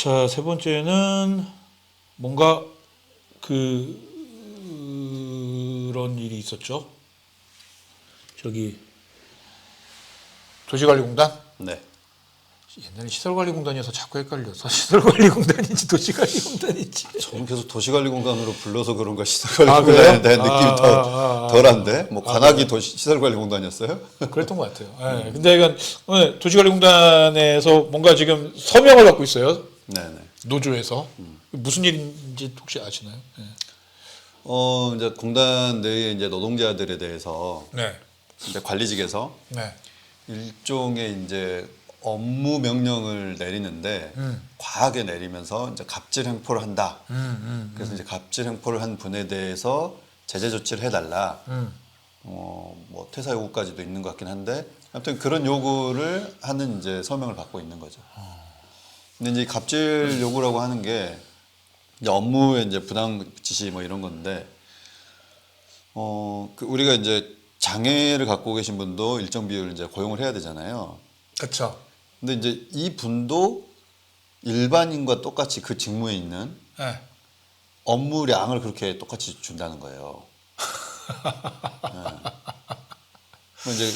자, 세 번째는 뭔가 그런 일이 있었죠. 저기 도시관리공단? 네. 옛날에 시설관리공단이어서 자꾸 헷갈려서 시설관리공단인지 도시관리공단인지. 저는 계속 도시관리공단으로 불러서 그런가 아, 시설관리공단에 그래요? 대한 느낌이 더 덜한데? 뭐 관악이 그래요? 시설관리공단이었어요? 그랬던 것 같아요. 예. 근데 이건 오늘 도시관리공단에서 뭔가 지금 서명을 받고 있어요. 네네. 노조에서. 무슨 일인지 혹시 아시나요? 예. 이제 공단 내에 이제 노동자들에 대해서 네. 이제 관리직에서 네. 일종의 이제 업무 명령을 내리는데 과하게 내리면서 이제 갑질 행포를 한다. 그래서 이제 갑질 행포를 한 분에 대해서 제재 조치를 해달라. 뭐 퇴사 요구까지도 있는 것 같긴 한데 아무튼 그런 요구를 하는 이제 서명을 받고 있는 거죠. 근데 이제 갑질 요구라고 하는 게 이제 업무에 이제 부당 지시 뭐 이런 건데 우리가 이제 장애를 갖고 계신 분도 일정 비율 이제 고용을 해야 되잖아요. 그렇죠. 근데 이제 이 분도 일반인과 똑같이 그 직무에 있는 네. 업무량을 그렇게 똑같이 준다는 거예요. 뭐 이제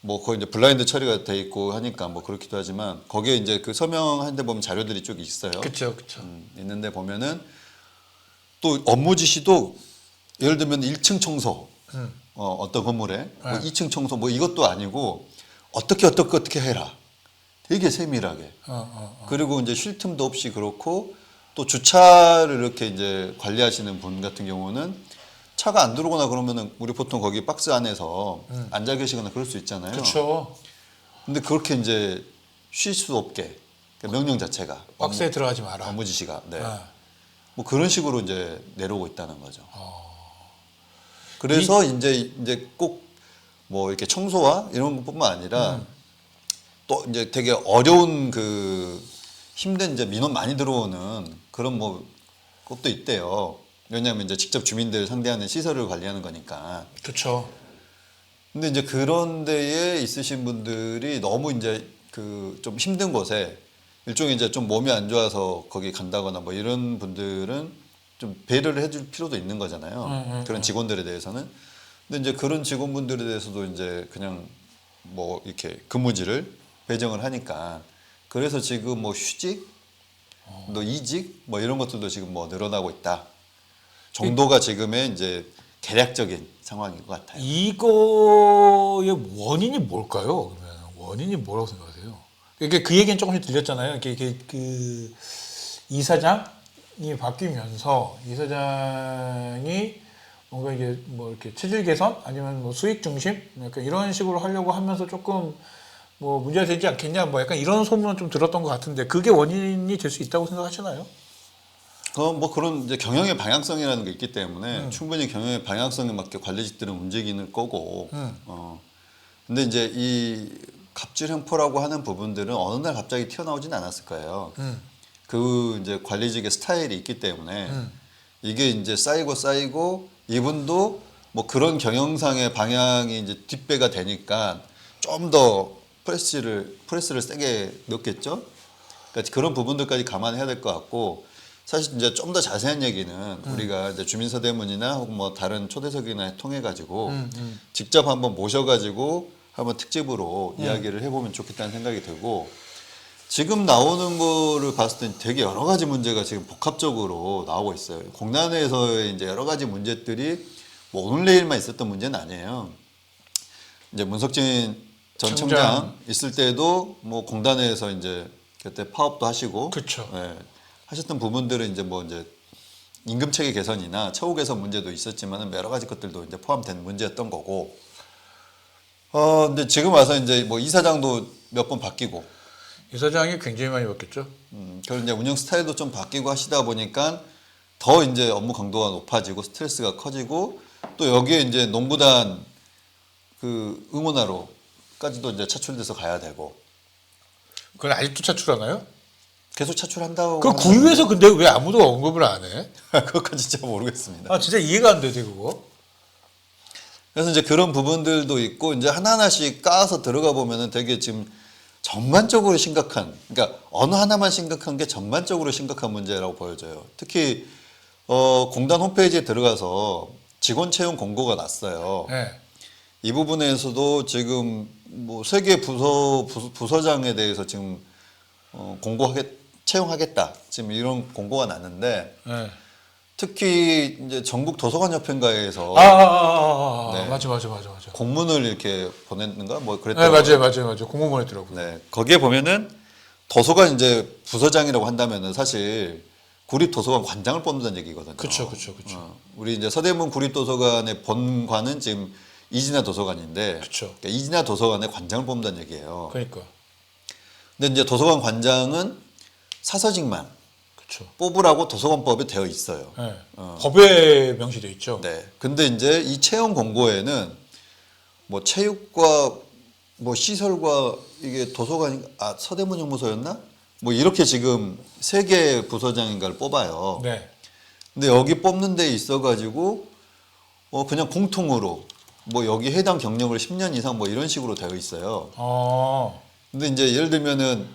뭐 거기 이제 블라인드 처리가 돼 있고 하니까 뭐 그렇기도 하지만 거기에 이제 그 서명한 데 보면 자료들이 쭉 있어요. 그렇죠, 그렇죠. 있는데 보면은 또 업무 지시도 예를 들면 1층 청소 어떤 건물에 뭐 2층 청소 뭐 이것도 아니고 어떻게 해라. 되게 세밀하게. 그리고 이제 쉴 틈도 없이 그렇고 또 주차를 이렇게 이제 관리하시는 분 같은 경우는 차가 안 들어오거나 그러면은 우리 보통 거기 박스 안에서 앉아 계시거나 그럴 수 있잖아요. 그렇죠. 근데 그렇게 이제 쉴 수 없게 그러니까 명령 자체가 박스에 들어가지 마라. 업무 지시가 네. 네. 뭐 그런 식으로 이제 내려오고 있다는 거죠. 그래서 이제 꼭 뭐 이렇게 청소와 이런 것뿐만 아니라 또 이제 되게 어려운 그 힘든 이제 민원 많이 들어오는 그런 뭐 것도 있대요. 왜냐하면 이제 직접 주민들 상대하는 시설을 관리하는 거니까. 그렇죠. 근데 이제 그런 데에 있으신 분들이 너무 이제 그 좀 힘든 곳에 일종의 이제 좀 몸이 안 좋아서 거기 간다거나 뭐 이런 분들은 좀 배려를 해줄 필요도 있는 거잖아요. 그런 직원들에 대해서는. 근데 이제 그런 직원분들에 대해서도 이제 그냥 뭐 이렇게 근무지를 배정을 하니까 그래서 지금 뭐 휴직, 또 이직 뭐 이런 것들도 지금 뭐 늘어나고 있다. 정도가 지금의 이제 대략적인 상황인 것 같아요. 이거의 원인이 뭘까요? 그러면 원인이 뭐라고 생각하세요? 이게 그 얘기는 조금씩 들렸잖아요. 이게 그 이사장이 바뀌면서 이사장이 뭔가 이게 뭐 이렇게 체질 개선 아니면 뭐 수익 중심 약간 이런 식으로 하려고 하면서 조금 뭐 문제가 되지 않겠냐 뭐 약간 이런 소문은 좀 들었던 것 같은데 그게 원인이 될 수 있다고 생각하시나요? 뭐 그런 이제 경영의 방향성이라는 게 있기 때문에 충분히 경영의 방향성에 맞게 관리직들은 움직이는 거고. 근데 이제 이 갑질 횡포라고 하는 부분들은 어느 날 갑자기 튀어나오진 않았을 거예요. 그 이제 관리직의 스타일이 있기 때문에 이게 이제 쌓이고 이분도 뭐 그런 경영상의 방향이 이제 뒷배가 되니까 좀 더 프레스를 세게 넣겠죠. 그러니까 그런 부분들까지 감안해야 될 것 같고 사실 이제 좀 더 자세한 얘기는 우리가 이제 주민서대문이나 혹은 뭐 다른 초대석이나 통해 가지고 직접 한번 모셔가지고 한번 특집으로 이야기를 해보면 좋겠다는 생각이 들고 지금 나오는 거를 봤을 때 되게 여러 가지 문제가 지금 복합적으로 나오고 있어요. 공단에서의 이제 여러 가지 문제들이 뭐 오늘 내일만 있었던 문제는 아니에요. 이제 문석진 전 청장 있을 때도 뭐 공단에서 이제 그때 파업도 하시고 그렇죠. 예, 하셨던 부분들은 이제 뭐 이제 임금 체계 개선이나 처우 개선 문제도 있었지만은 여러 가지 것들도 이제 포함된 문제였던 거고. 근데 지금 와서 이제 뭐 이사장도 몇 번 바뀌고, 이사장이 굉장히 많이 바뀌었죠. 그런 이제 운영 스타일도 좀 바뀌고 하시다 보니까 더 이제 업무 강도가 높아지고 스트레스가 커지고 또 여기에 이제 농구단 그 응원하러까지도 이제 차출돼서 가야 되고. 그건 아직도 차출하나요? 계속 차출한다고. 그 구유에서 근데 왜 아무도 언급을 안 해? 그것까지 진짜 모르겠습니다. 아 진짜 이해가 안 되지 그거. 그래서 이제 그런 부분들도 있고 이제 하나하나씩 까서 들어가 보면은 되게 지금 전반적으로 심각한, 그러니까 어느 하나만 심각한 게 전반적으로 심각한 문제라고 보여져요. 특히 공단 홈페이지에 들어가서 직원 채용 공고가 났어요. 네. 이 부분에서도 지금 뭐 세 개 부서장에 대해서 지금 채용하겠다. 지금 이런 공고가 났는데 네. 특히 이제 전국 도서관협회인가에서 네. 맞아. 공문을 이렇게 보냈는가 뭐 네, 그랬더라고요. 맞아요. 공문 보냈더라고요. 네, 거기에 보면은 도서관 이제 부서장이라고 한다면은 사실 구립도서관 관장을 뽑는다는 얘기거든요. 그렇죠. 우리 이제 서대문 구립도서관의 본관은 지금 이진아 도서관인데, 그쵸. 그러니까 이진아 도서관의 관장을 뽑는다는 얘기예요. 그러니까. 근데 이제 도서관 관장은 사서직만 그렇죠. 뽑으라고 도서관법에 되어 있어요. 네. 법에 명시돼 있죠. 네. 근데 이제 이 채용 공고에는 뭐 체육과 뭐 시설과 이게 도서관 서대문 형무소였나? 뭐 이렇게 지금 세 개 부서장인가를 뽑아요. 네. 근데 여기 뽑는 데 있어 가지고 그냥 공통으로 뭐 여기 해당 경력을 10년 이상 뭐 이런 식으로 되어 있어요. 근데 이제 예를 들면은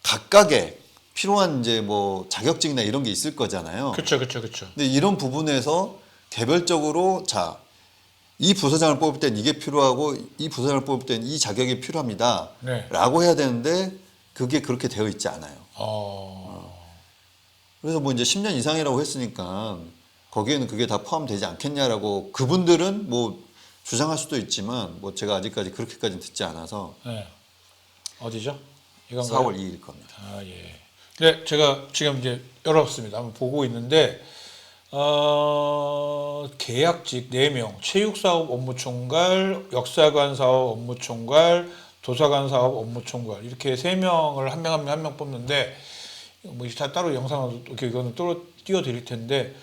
각각의 필요한 이제 뭐 자격증이나 이런 게 있을 거잖아요. 그렇죠. 근데 이런 부분에서 개별적으로 이 부서장을 뽑을 땐 이게 필요하고 이 부서장을 뽑을 땐 이 자격이 필요합니다. 네. 라고 해야 되는데 그게 그렇게 되어 있지 않아요. 그래서 뭐 이제 10년 이상이라고 했으니까 거기에는 그게 다 포함되지 않겠냐라고 그분들은 뭐 주장할 수도 있지만 뭐 제가 아직까지 그렇게까지는 듣지 않아서 네. 어디죠? 이건가요? 4월 2일 겁니다. 예. 네, 제가 지금 이제 열었습니다. 한번 보고 있는데 계약직 4명, 체육사업 업무총괄, 역사관 사업 업무총괄, 도서관 사업 업무총괄 이렇게 3명을 한 명 뽑는데 뭐 다 따로 영상으로 이거는 또 띄워드릴 텐데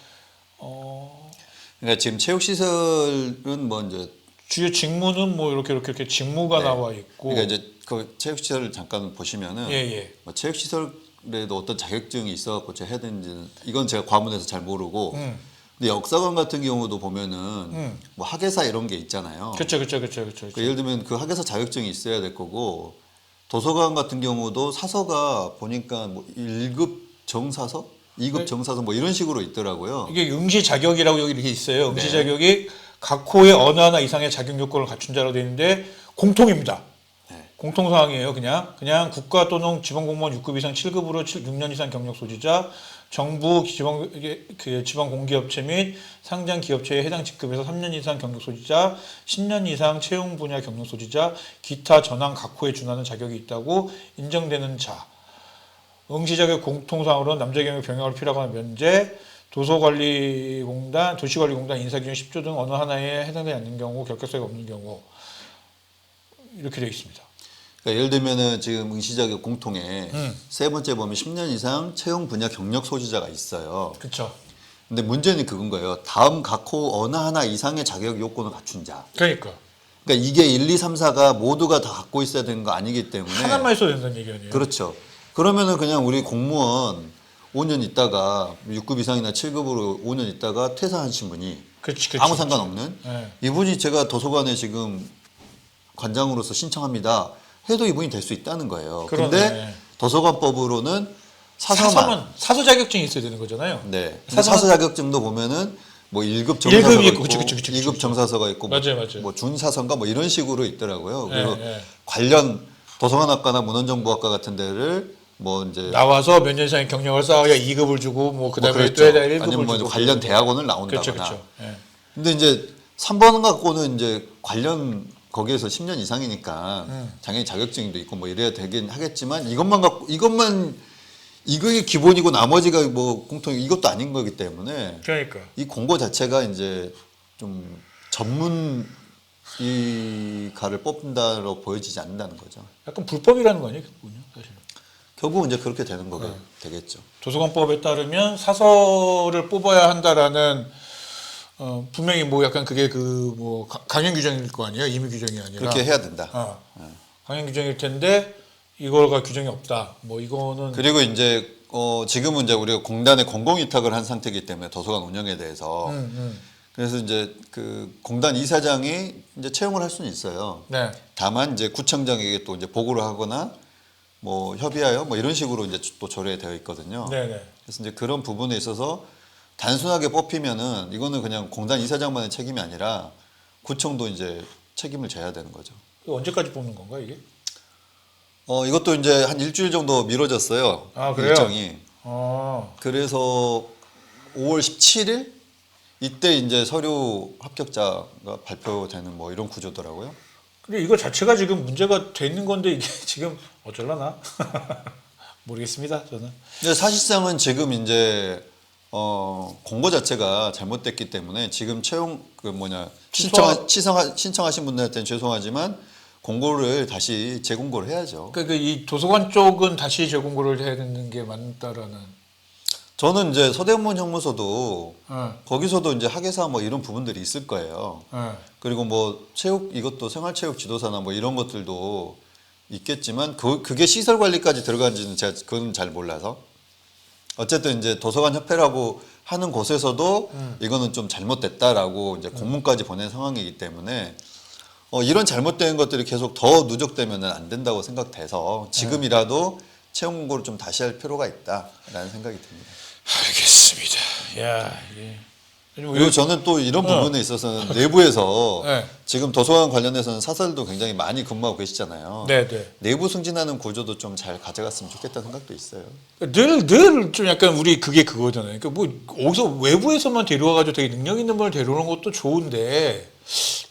그러니까 지금 체육시설은 뭐 이제 주요 직무는 뭐 이렇게 직무가 네. 나와 있고 그러니까 이제 그 체육시설을 잠깐 보시면은 예. 뭐 체육시설에도 어떤 자격증이 있어갖고 제가 해야 되는지는 이건 제가 과문해서 잘 모르고 근데 역사관 같은 경우도 보면은 뭐 학예사 이런 게 있잖아요. 그렇죠. 그러니까 예를 들면 그 학예사 자격증이 있어야 될 거고 도서관 같은 경우도 사서가 보니까 뭐 1급 정사서, 2급 네. 정사서 뭐 이런 식으로 있더라고요. 이게 응시 자격이라고 여기 이렇게 있어요. 응시 자격이 각 호의 어느 하나 이상의 자격 요건을 갖춘 자로 되어 있는데 공통입니다. 네. 공통 사항이에요. 그냥 국가 또는 지방 공무원 6급 이상 7급으로 6년 이상 경력 소지자, 정부 지방 공기업체 및 상장 기업체에 해당 직급에서 3년 이상 경력 소지자, 10년 이상 채용 분야 경력 소지자, 기타 전항 각 호에 준하는 자격이 있다고 인정되는 자. 응시 자격 공통사항으로는 남자 경력 병역을 필요하거나 면제, 도시관리공단 인사기준 10조 등 어느 하나에 해당되지 않는 경우, 결격사유가 없는 경우 이렇게 되어 있습니다. 그러니까 예를 들면은 지금 응시자격 공통에 세 번째 보면 10년 이상 채용 분야 경력 소지자가 있어요. 그렇죠. 근데 문제는 그건 거예요. 다음 각 호 어느 하나 이상의 자격 요건을 갖춘 자. 그러니까 이게 1, 2, 3, 4가 모두가 다 갖고 있어야 되는 거 아니기 때문에 하나만 있어도 된다는 얘기 아니에요? 그렇죠. 그러면은 그냥 우리 공무원 5년 있다가 6급 이상이나 7급으로 5년 있다가 퇴사하신 분이 그렇지. 아무 상관없는 네. 이분이 제가 도서관에 지금 관장으로서 신청합니다 해도 이분이 될 수 있다는 거예요. 그러네. 근데 도서관법으로는 사서만 사서 자격증이 있어야 되는 거잖아요. 네. 근데 사서 자격증도 보면은 뭐 1급 정사서가 일급이 있고, 있고, 그치. 2급 정사서가 있고 맞아요. 뭐 준사서인가 뭐 이런 식으로 있더라고요. 그리고 네. 관련 도서관학과나 문헌정보학과 같은 데를 뭐 이제 나와서 몇 년 이상의 경력을 쌓아야 2급을 주고 뭐 그다음에 그랬죠. 또 해야 1급을 아니면 뭐 주고 관련 대학원을 나온다거나. 그렇죠. 예. 근데 이제 3번 갖고는 이제 관련 거기에서 10년 이상이니까 당연히 자격증도 있고 뭐 이래야 되긴 하겠지만 이것만 갖고 이게 기본이고 나머지가 뭐 공통 이것도 아닌 거기 때문에 그러니까 이 공고 자체가 이제 좀 전문 이 가를 뽑는다로 보여지지 않는다는 거죠. 약간 불법이라는 거 아니에요, 그거는요, 사실. 결국은 이제 그렇게 되는 거가 되겠죠. 도서관법에 따르면 사서를 뽑아야 한다라는 분명히 뭐 약간 그게 그 뭐 강행 규정일 거 아니에요, 임의 규정이 아니라 그렇게 해야 된다. 강행 규정일 텐데 이거가 규정이 없다. 뭐 이거는 그리고 이제 지금은 이제 우리가 공단에 공공위탁을 한 상태이기 때문에 도서관 운영에 대해서 그래서 이제 그 공단 이사장이 이제 채용을 할 수는 있어요. 네. 다만 이제 구청장에게 또 이제 보고를 하거나 뭐 협의하여 뭐 이런 식으로 이제 또 조례되어 있거든요. 네네. 그래서 이제 그런 부분에 있어서 단순하게 뽑히면은 이거는 그냥 공단 이사장만의 책임이 아니라 구청도 이제 책임을 져야 되는 거죠. 이거 언제까지 뽑는 건가 이게? 이것도 이제 한 일주일 정도 미뤄졌어요. 아, 그래요? 일정이. 그래서 그래서 5월 17일 이때 이제 서류 합격자가 발표되는 뭐 이런 구조더라고요. 근데 이거 자체가 지금 문제가 돼 있는 건데 이게 지금 어쩔라나? 모르겠습니다. 저는. 근데 사실상은 지금 이제 공고 자체가 잘못됐기 때문에 지금 채용 신청하신 분들한테는 죄송하지만 공고를 다시 재공고를 해야죠. 그러니까 이 도서관 쪽은 다시 재공고를 해야 되는 게 맞다라는. 저는 이제 서대문 형무소도 네. 거기서도 이제 학예사 뭐 이런 부분들이 있을 거예요. 네. 그리고 뭐 체육 이것도 생활체육 지도사나 뭐 이런 것들도 있겠지만 그게 시설 관리까지 들어간지는 제가 그건 잘 몰라서 어쨌든 이제 도서관 협회라고 하는 곳에서도 이거는 좀 잘못됐다라고 이제 공문까지 보낸 상황이기 때문에 이런 잘못된 것들이 계속 더 누적되면은 안 된다고 생각돼서 지금이라도 채용 공고를 좀 다시 할 필요가 있다라는 생각이 듭니다. 알겠습니다. 야, 이게 그리고 저는 또 이런 부분에 있어서는 내부에서 네. 지금 도서관 관련해서는 사설도 굉장히 많이 근무하고 계시잖아요. 네, 네. 내부 승진하는 구조도 좀 잘 가져갔으면 좋겠다는 생각도 있어요. 늘 좀 약간 우리 그게 그거잖아요. 그러니까 뭐 어디서 외부에서만 데려와가지고 되게 능력 있는 분을 데려오는 것도 좋은데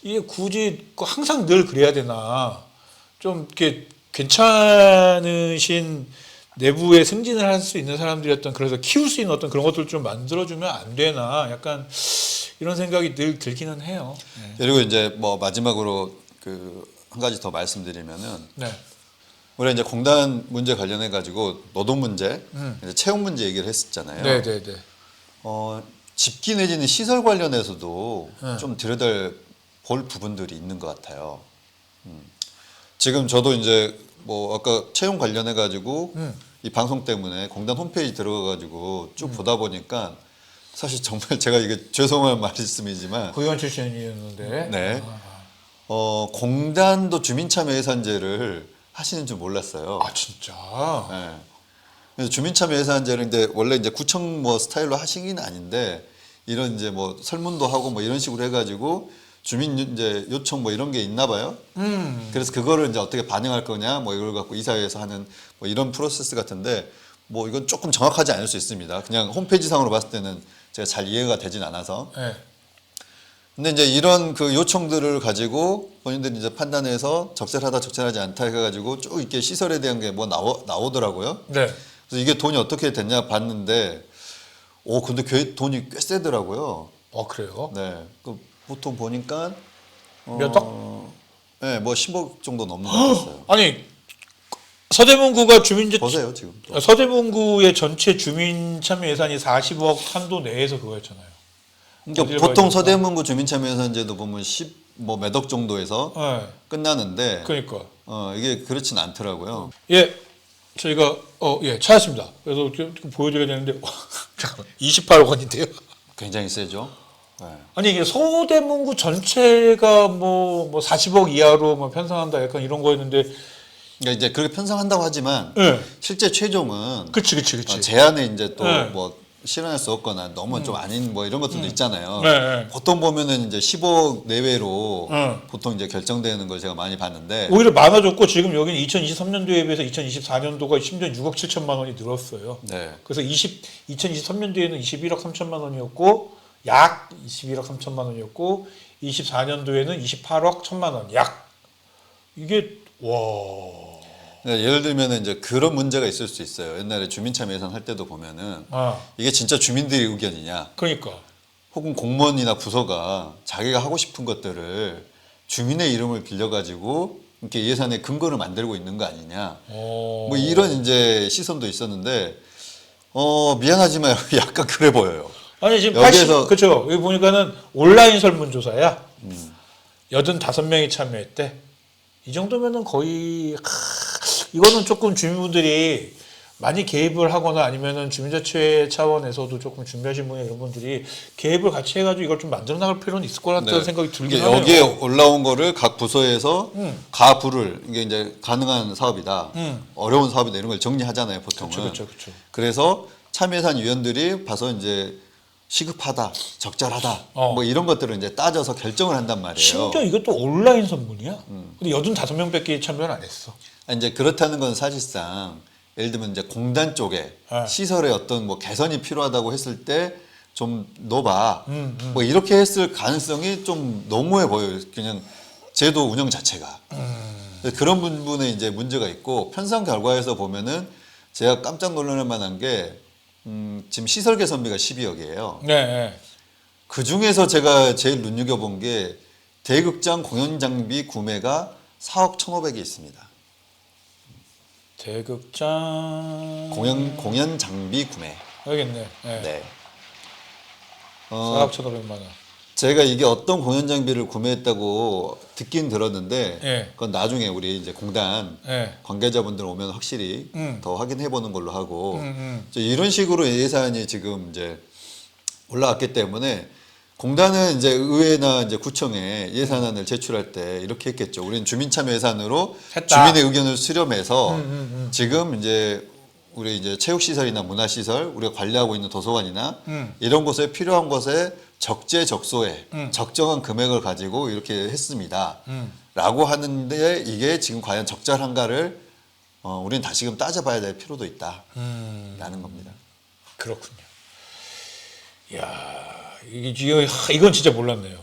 이게 굳이 항상 늘 그래야 되나? 좀 이렇게 괜찮으신 내부에 승진을 할 수 있는 사람들이었던 그래서 키울 수 있는 어떤 그런 것들 좀 만들어주면 안 되나? 약간 이런 생각이 늘 들기는 해요. 네. 그리고 이제 뭐 마지막으로 그 한 가지 더 말씀드리면은 네. 우리가 이제 공단 문제 관련해 가지고 노동 문제, 이제 채용 문제 얘기를 했었잖아요. 네, 네, 네. 집기 내지는 시설 관련해서도 네. 좀 들여다볼 부분들이 있는 것 같아요. 지금 저도 이제 뭐 아까 채용 관련해 가지고 이 방송 때문에 공단 홈페이지 들어가 가지고 쭉 보다 보니까 사실 정말 제가 이게 죄송한 말씀이지만 고위원 출신이었는데. 네. 공단도 주민참여 예산제를 하시는 줄 몰랐어요. 아 진짜. 네. 그래서 주민참여 예산제를 근데 원래 이제 구청 뭐 스타일로 하시긴 아닌데 이런 이제 뭐 설문도 하고 뭐 이런 식으로 해가지고 주민 이제 요청 뭐 이런 게 있나 봐요. 그래서 그거를 이제 어떻게 반영할 거냐 뭐 이걸 갖고 이사회에서 하는 뭐 이런 프로세스 같은데 뭐 이건 조금 정확하지 않을 수 있습니다. 그냥 홈페이지 상으로 봤을 때는 제가 잘 이해가 되진 않아서. 네. 근데 이제 이런 그 요청들을 가지고 본인들이 이제 판단해서 적절하다 적절하지 않다 해가지고 쭉 이렇게 시설에 대한 게 뭐 나오더라고요. 네. 그래서 이게 돈이 어떻게 됐냐 봤는데, 근데 돈이 꽤 세더라고요. 그래요? 네. 그 보통 보니까 몇 억? 네, 뭐 10억 정도 넘는 것 같았어요. 아니 서대문구가 보세요 지금. 또. 서대문구의 전체 주민 참여 예산이 40억 한도 내에서 그거였잖아요. 그러니까 어디를 보통 봐야 됩니까? 서대문구 주민참여예산제도 보면 10뭐 몇 억 정도에서 네. 끝나는데, 그러니까 이게 그렇진 않더라고요. 예 저희가 찾았습니다. 그래서 좀 보여드려야 되는데 잠깐만 28억 원인데요. 굉장히 세죠. 네. 아니 이게 서대문구 전체가 뭐 40억 이하로 뭐 편성한다 약간 이런 거였는데. 그러니까 이제 그렇게 편성한다고 하지만 네. 실제 최종은 그치. 제한에 이제 또 네. 뭐 실현할 수 없거나 너무 좀 아닌 뭐 이런 것들도 있잖아요. 네. 보통 보면은 이제 10억 내외로 네. 보통 이제 결정되는 걸 제가 많이 봤는데 오히려 많아졌고 지금 여기는 2023년도에 비해서 2024년도가 심지어 6억 7천만 원이 늘었어요. 네. 그래서 2023년도에는 21억 3천만 원이었고 약 21억 3천만 원이었고 24년도에는 28억 1천만 원 약. 이게 와. 그러니까 예를 들면은 이제 그런 문제가 있을 수 있어요. 옛날에 주민참여 예산 할 때도 보면은 이게 진짜 주민들의 의견이냐, 그러니까 혹은 공무원이나 부서가 자기가 하고 싶은 것들을 주민의 이름을 빌려가지고 이렇게 예산의 근거를 만들고 있는 거 아니냐, 뭐 이런 이제 시선도 있었는데 미안하지만 약간 그래 보여요. 아니 지금 여기에서- 그렇죠. 여기 보니까는 온라인 설문조사야. 85명이 참여했대. 이 정도면은 거의 이거는 조금 주민분들이 많이 개입을 하거나 아니면은 주민자치 차원에서도 조금 준비하신 분이 이런 분들이 개입을 같이 해가지고 이걸 좀 만들어 나갈 필요는 있을 것 같다는 네. 생각이 들긴 이게 하네요. 여기에 올라온 거를 각 부서에서 가부를 이게 이제 가능한 사업이다, 어려운 사업이다 이런 걸 정리하잖아요 보통은. 그렇죠. 그래서 참여예산 위원들이 봐서 이제 시급하다, 적절하다 뭐 이런 것들을 이제 따져서 결정을 한단 말이에요. 심지어 이것도 온라인 선문이야. 근데 85명밖에 참여를 안 했어. 이제 그렇다는 건 사실상 예를 들면 이제 공단 쪽에 네. 시설의 어떤 뭐 개선이 필요하다고 했을 때 좀 넣어봐. 뭐 이렇게 했을 가능성이 좀 너무해 보여요. 그냥 제도 운영 자체가. 그런 부분에 이제 문제가 있고 편성 결과에서 보면은 제가 깜짝 놀랄 만한 게 지금 시설 개선비가 12억이에요. 네. 그 중에서 제가 제일 눈여겨본 게 대극장 공연 장비 구매가 4억 1,500이 있습니다. 대극장 공연 장비 구매. 알겠네. 네. 네. 4억 1,500만 원. 제가 이게 어떤 공연 장비를 구매했다고 듣긴 들었는데 네. 그건 나중에 우리 이제 공단 네. 관계자분들 오면 확실히 더 확인해 보는 걸로 하고 음. 이런 식으로 예산이 지금 이제 올라왔기 때문에 공단은 이제 의회나 이제 구청에 예산안을 제출할 때 이렇게 했겠죠. 우리는 주민참여 예산으로 했다. 주민의 의견을 수렴해서 지금 이제 우리 이제 체육시설이나 문화시설, 우리가 관리하고 있는 도서관이나 이런 곳에 필요한 곳에 적재적소에 적정한 금액을 가지고 이렇게 했습니다. 라고 하는데 이게 지금 과연 적절한가를 우리는 다시금 따져봐야 될 필요도 있다. 라는 겁니다. 그렇군요. 이야, 이건 진짜 몰랐네요.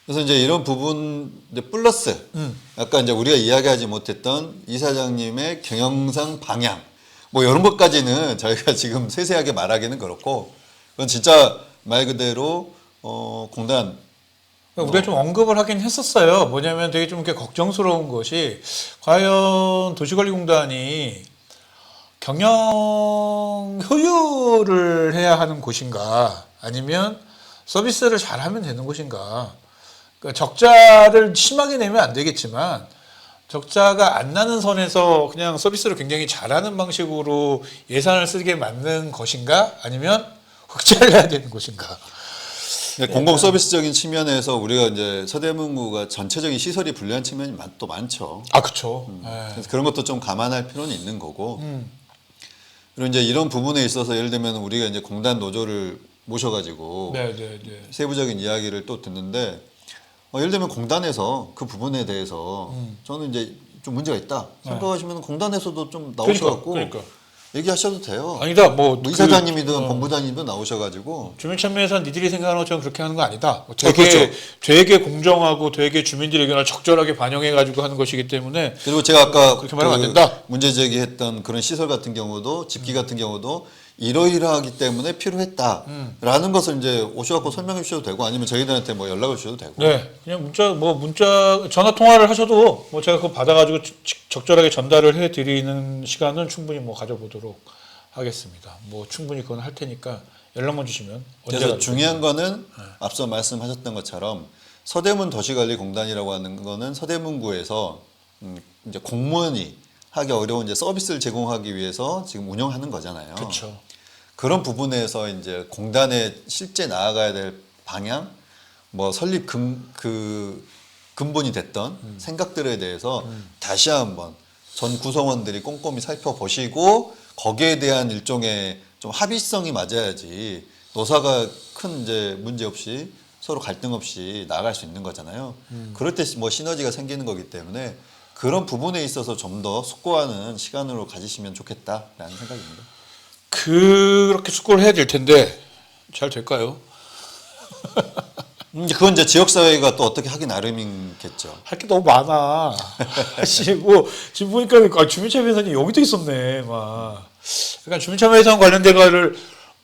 그래서 이제 이런 부분 이제 플러스 아까 이제 우리가 이야기하지 못했던 이사장님의 경영상 방향 뭐 이런 것까지는 저희가 지금 세세하게 말하기는 그렇고 그건 진짜 말 그대로 공단 우리가 좀 언급을 하긴 했었어요. 뭐냐면 되게 좀 이렇게 걱정스러운 것이 과연 도시관리공단이 경영 효율을 해야 하는 곳인가 아니면 서비스를 잘하면 되는 곳인가. 그러니까 적자를 심하게 내면 안 되겠지만 적자가 안 나는 선에서 그냥 서비스를 굉장히 잘하는 방식으로 예산을 쓰게 맞는 것인가 아니면 흑자를 해야 되는 것인가. 공공 서비스적인 측면에서 우리가 이제 서대문구가 전체적인 시설이 불리한 측면이 또 많죠. 아, 그렇죠. 그래서 그런 것도 좀 감안할 필요는 있는 거고. 그리고 이제 이런 부분에 있어서 예를 들면 우리가 이제 공단 노조를 모셔가지고 네. 세부적인 이야기를 또 듣는데 예를 들면 공단에서 그 부분에 대해서 저는 이제 좀 문제가 있다 생각하시면 공단에서도 좀 나오셔갖고 그러니까. 얘기하셔도 돼요. 아니다. 뭐 이사장님이든 본부장님이든 나오셔가지고 주민참여예산 니들이 생각하는 것처럼 그렇게 하는 거 아니다. 그렇죠. 되게 공정하고 되게 주민들의 의견을 적절하게 반영해가지고 하는 것이기 때문에 그리고 제가 아까 그렇게 말하면 안 된다. 문제 제기했던 그런 시설 같은 경우도 집기 같은 경우도 이러이러하기 때문에 필요했다라는 것을 이제 오셔갖고 설명해 주셔도 되고 아니면 저희들한테 뭐 연락을 주셔도 되고. 네, 그냥 문자 전화 통화를 하셔도 뭐 제가 그거 받아가지고 적절하게 전달을 해드리는 시간은 충분히 뭐 가져보도록 하겠습니다. 뭐 충분히 그건 할 테니까 연락만 주시면. 그래서 중요한 거는 앞서 말씀하셨던 것처럼 서대문 도시관리공단이라고 하는 거는 서대문구에서 이제 공무원이 하기 어려운 이제 서비스를 제공하기 위해서 지금 운영하는 거잖아요. 그렇죠. 그런 부분에서 이제 공단에 실제 나아가야 될 방향, 뭐 설립 근본이 됐던 생각들에 대해서 다시 한번 전 구성원들이 꼼꼼히 살펴보시고 거기에 대한 일종의 좀 합의성이 맞아야지 노사가 큰 이제 문제 없이 서로 갈등 없이 나아갈 수 있는 거잖아요. 그럴 때 뭐 시너지가 생기는 거기 때문에 그런 부분에 있어서 좀 더 숙고하는 시간으로 가지시면 좋겠다라는 생각입니다. 그렇게 숙고를 해야 될 텐데 잘 될까요? 그건 이제 지역사회가 또 어떻게 하기 나름이겠죠. 할 게 너무 많아. 뭐 지금 보니까 주민참여 예산이 여기도 있었네. 막 그러니까 주민참여 예산 관련된 거를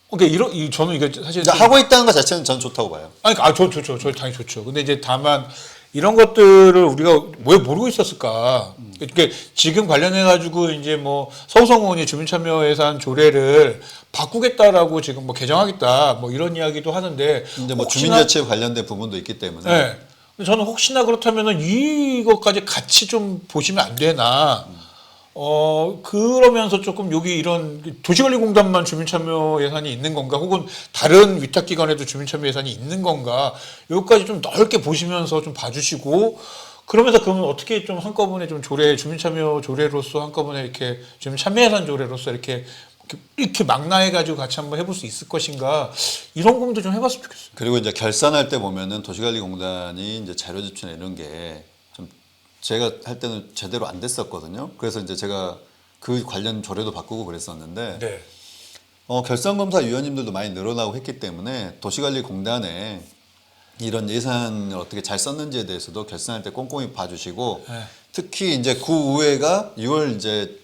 그러니까 저는 이게 사실 하고 있다는 것 자체는 전 좋다고 봐요. 아니, 좋죠. 저 당연히 좋죠. 근데 이제 다만 이런 것들을 우리가 왜 모르고 있었을까? 그러니까 지금 관련해가지고 이제 뭐 서우성 의원이 주민참여 예산 조례를 바꾸겠다라고 지금 뭐 개정하겠다 뭐 이런 이야기도 하는데 근데 뭐 주민자치에 관련된 부분도 있기 때문에. 네. 근데 저는 혹시나 그렇다면은 이것까지 같이 좀 보시면 안 되나? 그러면서 조금 여기 이런 도시관리공단만 주민참여 예산이 있는 건가, 혹은 다른 위탁기관에도 주민참여 예산이 있는 건가, 여기까지 좀 넓게 보시면서 좀 봐주시고, 그러면서 그러면 어떻게 좀 한꺼번에 좀 주민참여 조례로서 한꺼번에 이렇게 주민참여 예산 조례로서 이렇게 망라해가지고 같이 한번 해볼 수 있을 것인가, 이런 고민도 좀 해봤으면 좋겠어요. 그리고 이제 결산할 때 보면은 도시관리공단이 이제 자료 제출 이런 게 좀 제가 할 때는 제대로 안 됐었거든요. 그래서 이제 제가 그 관련 조례도 바꾸고 그랬었는데 네. 결산검사위원님들도 많이 늘어나고 했기 때문에 도시관리공단에 이런 예산을 어떻게 잘 썼는지에 대해서도 결산할 때 꼼꼼히 봐주시고 네. 특히 이제 구의회가 6월 이제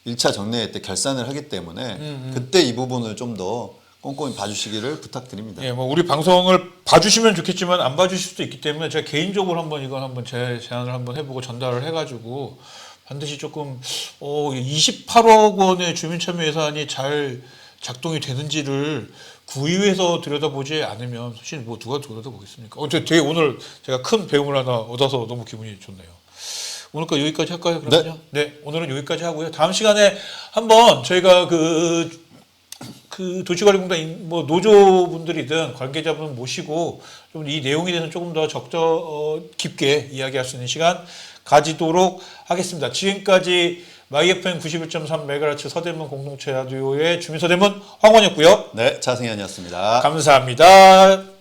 1차 정례회 때 결산을 하기 때문에 그때 이 부분을 좀 더 꼼꼼히 봐주시기를 부탁드립니다. 예, 뭐 우리 방송을 봐주시면 좋겠지만 안 봐주실 수도 있기 때문에 제가 개인적으로 한번 이건 한번 제안을 한번 해보고 전달을 해가지고 반드시 조금 28억 원의 주민참여 예산이 잘 작동이 되는지를 구의회에서 들여다보지 않으면 사실 뭐 누가 들여다보겠습니까? 되게 오늘 제가 큰 배움을 하나 얻어서 너무 기분이 좋네요. 오늘까지 여기까지 할까요? 그러면요? 네, 오늘은 여기까지 하고요. 다음 시간에 한번 저희가 그 도시관리공단 뭐 노조분들이든 관계자분 모시고 좀 이 내용에 대해서 조금 더 깊게 이야기할 수 있는 시간 가지도록 하겠습니다. 지금까지 마이FM 91.3MHz 서대문 공동체 라디오의 주민서대문 황원이었고요. 네, 차승현이었습니다. 감사합니다.